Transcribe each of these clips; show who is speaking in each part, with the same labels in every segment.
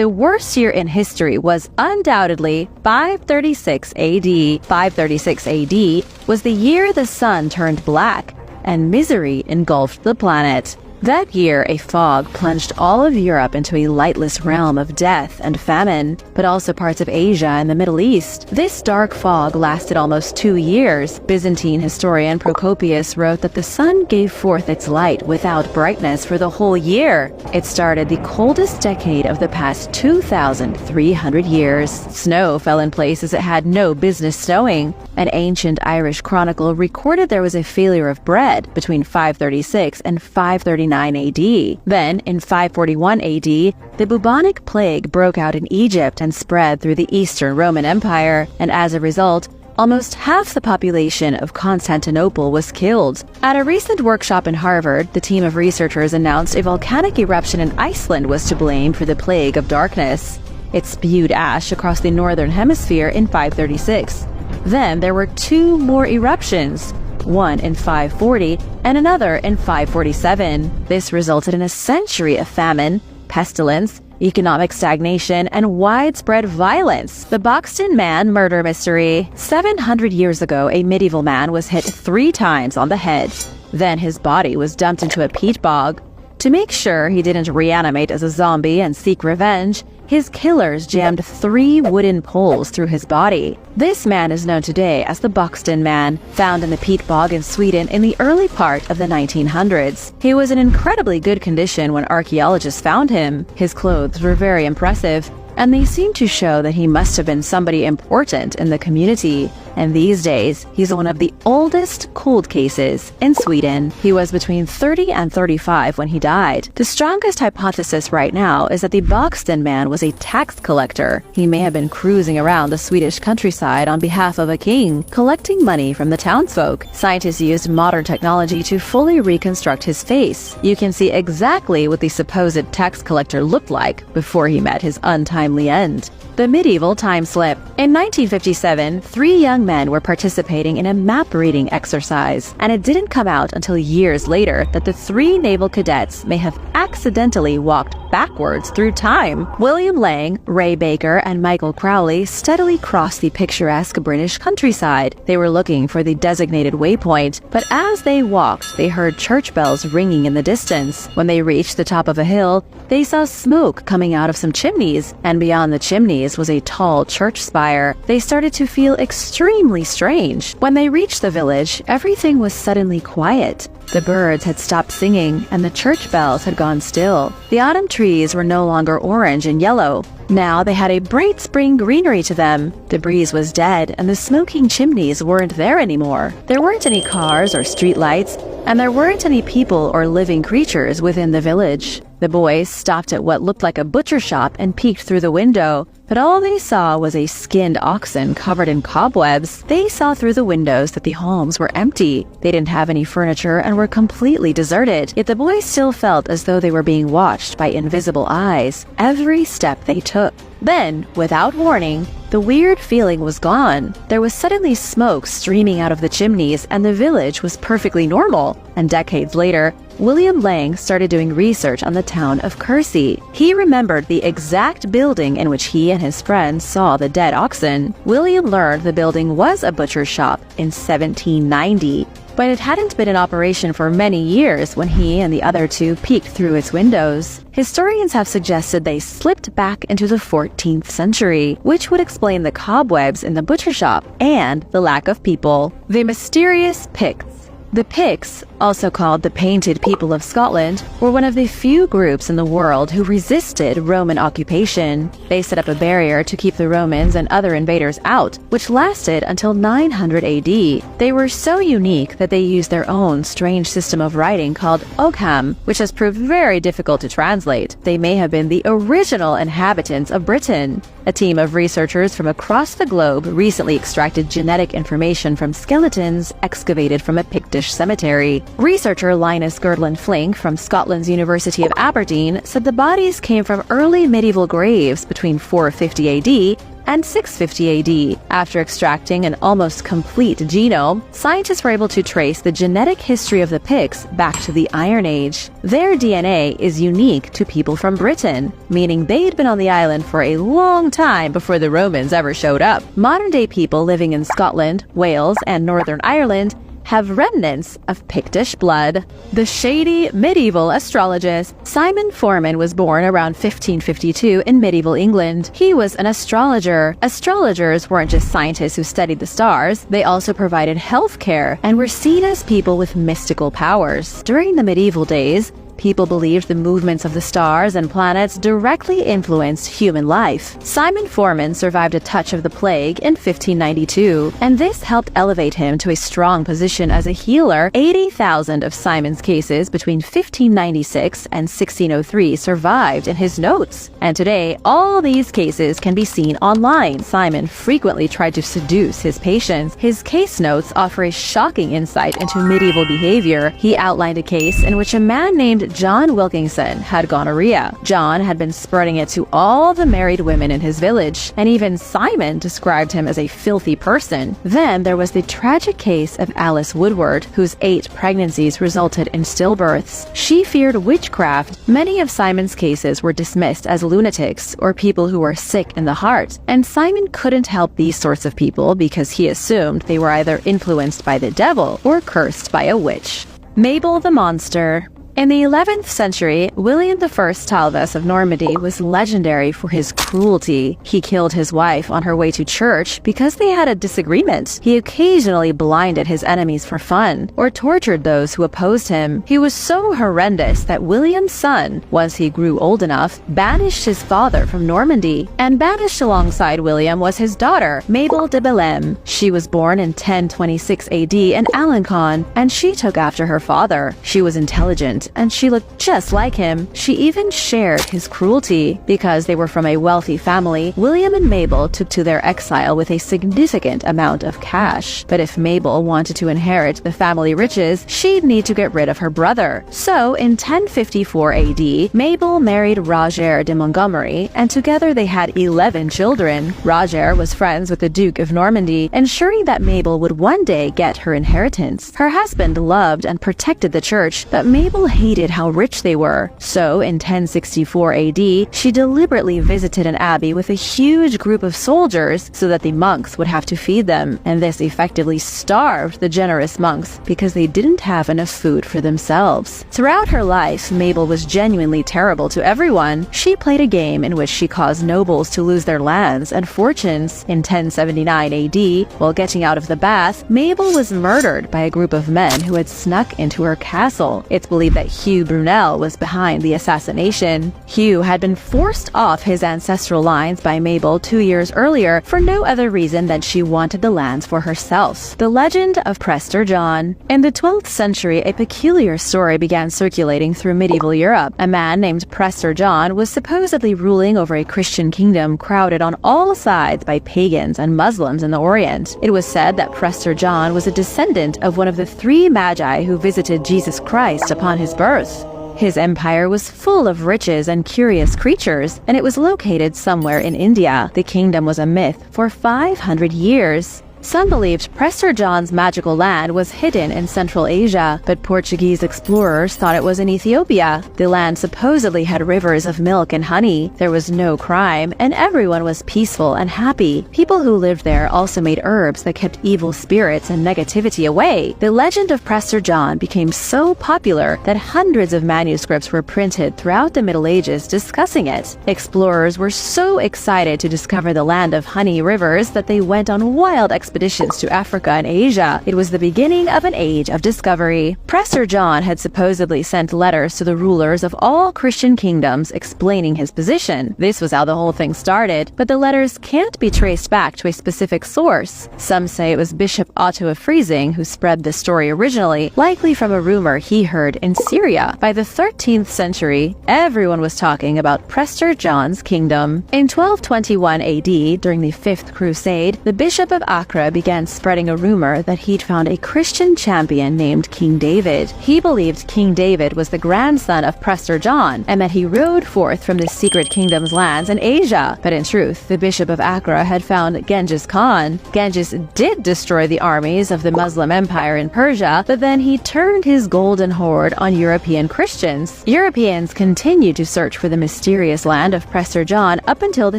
Speaker 1: the worst year in history was undoubtedly 536 AD. 536 AD was the year the sun turned black and misery engulfed the planet. That year, a fog plunged all of Europe into a lightless realm of death and famine, but also parts of Asia and the Middle East. This dark fog lasted almost 2 years. Byzantine historian Procopius wrote that the sun gave forth its light without brightness for the whole year. It started the coldest decade of the past 2,300 years. Snow fell in places it had no business snowing. An ancient Irish chronicle recorded there was a failure of bread between 536 and 539 AD. Then, in 541 AD, the bubonic plague broke out in Egypt and spread through the Eastern Roman Empire, and as a result, almost half the population of Constantinople was killed. At a recent workshop in Harvard, the team of researchers announced a volcanic eruption in Iceland was to blame for the plague of darkness. It spewed ash across the northern hemisphere in 536. Then there were 2 more eruptions, one in 540 and another in 547. This resulted in a century of famine, pestilence, economic stagnation, and widespread violence. The Boxton Man murder mystery. 700 years ago, a medieval man was hit 3 times on the head. Then his body was dumped into a peat bog. To make sure he didn't reanimate as a zombie and seek revenge, his killers jammed 3 wooden poles through his body. This man is known today as the Boxton Man, found in the peat bog in Sweden in the early part of the 1900s. He was in incredibly good condition when archaeologists found him. His clothes were very impressive, and they seem to show that he must have been somebody important in the community. And these days, he's one of the oldest cold cases in Sweden. He was between 30 and 35 when he died. The strongest hypothesis right now is that the Boxton Man was a tax collector. He may have been cruising around the Swedish countryside on behalf of a king, collecting money from the townsfolk. Scientists used modern technology to fully reconstruct his face. You can see exactly what the supposed tax collector looked like before he met his untimely end. The medieval time slip. In 1957, 3 young men were participating in a map-reading exercise, and it didn't come out until years later that the 3 naval cadets may have accidentally walked backwards through time. William Lang, Ray Baker, and Michael Crowley steadily crossed the picturesque British countryside. They were looking for the designated waypoint, but as they walked, they heard church bells ringing in the distance. When they reached the top of a hill, they saw smoke coming out of some chimneys, and beyond the chimneys was a tall church spire. They started to feel extremely strange. When they reached the village, everything was suddenly quiet. The birds had stopped singing, and the church bells had gone still. The autumn trees were no longer orange and yellow. Now they had a bright spring greenery to them. The breeze was dead, and the smoking chimneys weren't there anymore. There weren't any cars or streetlights, and there weren't any people or living creatures within the village. The boys stopped at what looked like a butcher shop and peeked through the window, but all they saw was a skinned oxen covered in cobwebs. They saw through the windows that the homes were empty. They didn't have any furniture and were completely deserted, yet the boys still felt as though they were being watched by invisible eyes every step they took. Then, without warning, the weird feeling was gone. There was suddenly smoke streaming out of the chimneys, and the village was perfectly normal. And decades later, William Lang started doing research on the town of Kersey. He remembered the exact building in which he and his friends saw the dead oxen. William learned the building was a butcher's shop in 1790. But it hadn't been in operation for many years when he and the other 2 peeked through its windows. Historians have suggested they slipped back into the 14th century, which would explain the cobwebs in the butcher shop and the lack of people. The mysterious Picts. The Picts, also called the Painted People of Scotland, were one of the few groups in the world who resisted Roman occupation. They set up a barrier to keep the Romans and other invaders out, which lasted until 900 AD. They were so unique that they used their own strange system of writing called Ogham, which has proved very difficult to translate. They may have been the original inhabitants of Britain. A team of researchers from across the globe recently extracted genetic information from skeletons excavated from a Pictish cemetery. Researcher Linus Girdland Flink from Scotland's University of Aberdeen said the bodies came from early medieval graves between 450 AD and 650 AD. After extracting an almost complete genome, scientists were able to trace the genetic history of the Picts back to the Iron Age. Their DNA is unique to people from Britain, meaning they'd been on the island for a long time before the Romans ever showed up. Modern-day people living in Scotland, Wales, and Northern Ireland have remnants of Pictish blood. The shady medieval astrologist Simon Forman was born around 1552 in medieval England. He was an astrologer. Astrologers weren't just scientists who studied the stars, they also provided health care and were seen as people with mystical powers. During the medieval days, people believed the movements of the stars and planets directly influenced human life. Simon Forman survived a touch of the plague in 1592, and this helped elevate him to a strong position as a healer. 80,000 of Simon's cases between 1596 and 1603 survived in his notes, and today all these cases can be seen online. Simon frequently tried to seduce his patients. His case notes offer a shocking insight into medieval behavior. He outlined a case in which a man named John Wilkinson had gonorrhea. John had been spreading it to all the married women in his village, and even Simon described him as a filthy person. Then there was the tragic case of Alice Woodward, whose 8 pregnancies resulted in stillbirths. She feared witchcraft. Many of Simon's cases were dismissed as lunatics or people who were sick in the heart, and Simon couldn't help these sorts of people because he assumed they were either influenced by the devil or cursed by a witch. Mabel the Monster. In the 11th century, William I Talvas of Normandy was legendary for his cruelty. He killed his wife on her way to church because they had a disagreement. He occasionally blinded his enemies for fun, or tortured those who opposed him. He was so horrendous that William's son, once he grew old enough, banished his father from Normandy. And banished alongside William was his daughter, Mabel de Bellême. She was born in 1026 AD in Alencon, and she took after her father. She was intelligent, and she looked just like him. She even shared his cruelty. Because they were from a wealthy family, William and Mabel took to their exile with a significant amount of cash. But if Mabel wanted to inherit the family riches, she'd need to get rid of her brother. So in 1054 AD, Mabel married Roger de Montgomery, and together they had 11 children. Roger was friends with the Duke of Normandy, ensuring that Mabel would one day get her inheritance. Her husband loved and protected the church, but Mabel hated how rich they were. So in 1064 AD, she deliberately visited an abbey with a huge group of soldiers so that the monks would have to feed them, and this effectively starved the generous monks because they didn't have enough food for themselves. Throughout her life, Mabel was genuinely terrible to everyone. She played a game in which she caused nobles to lose their lands and fortunes. In 1079 AD, while getting out of the bath, Mabel was murdered by a group of men who had snuck into her castle. It's believed that Hugh Brunel was behind the assassination. Hugh had been forced off his ancestral lines by Mabel 2 years earlier for no other reason than she wanted the lands for herself. The legend of Prester John. In the 12th century, a peculiar story began circulating through medieval Europe. A man named Prester John was supposedly ruling over a Christian kingdom crowded on all sides by pagans and Muslims in the Orient. It was said that Prester John was a descendant of one of the 3 magi who visited Jesus Christ upon his birth. His empire was full of riches and curious creatures, and it was located somewhere in India. The kingdom was a myth for 500 years. Some believed Prester John's magical land was hidden in Central Asia, but Portuguese explorers thought it was in Ethiopia. The land supposedly had rivers of milk and honey. There was no crime, and everyone was peaceful and happy. People who lived there also made herbs that kept evil spirits and negativity away. The legend of Prester John became so popular that hundreds of manuscripts were printed throughout the Middle Ages discussing it. Explorers were so excited to discover the land of honey rivers that they went on wild expeditions to Africa and Asia. It was the beginning of an age of discovery. Prester John had supposedly sent letters to the rulers of all Christian kingdoms explaining his position. This was how the whole thing started, but the letters can't be traced back to a specific source. Some say it was Bishop Otto of Freising who spread the story originally, likely from a rumor he heard in Syria. By the 13th century, everyone was talking about Prester John's kingdom. In 1221 AD, during the Fifth Crusade, the Bishop of Acre Accra began spreading a rumor that he'd found a Christian champion named King David. He believed King David was the grandson of Prester John and that he rode forth from the secret kingdom's lands in Asia. But in truth, the Bishop of Accra had found Genghis Khan. Genghis did destroy the armies of the Muslim Empire in Persia, but then he turned his golden horde on European Christians. Europeans continued to search for the mysterious land of Prester John up until the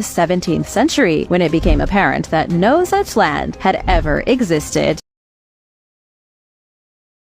Speaker 1: 17th century, when it became apparent that no such land had ever existed.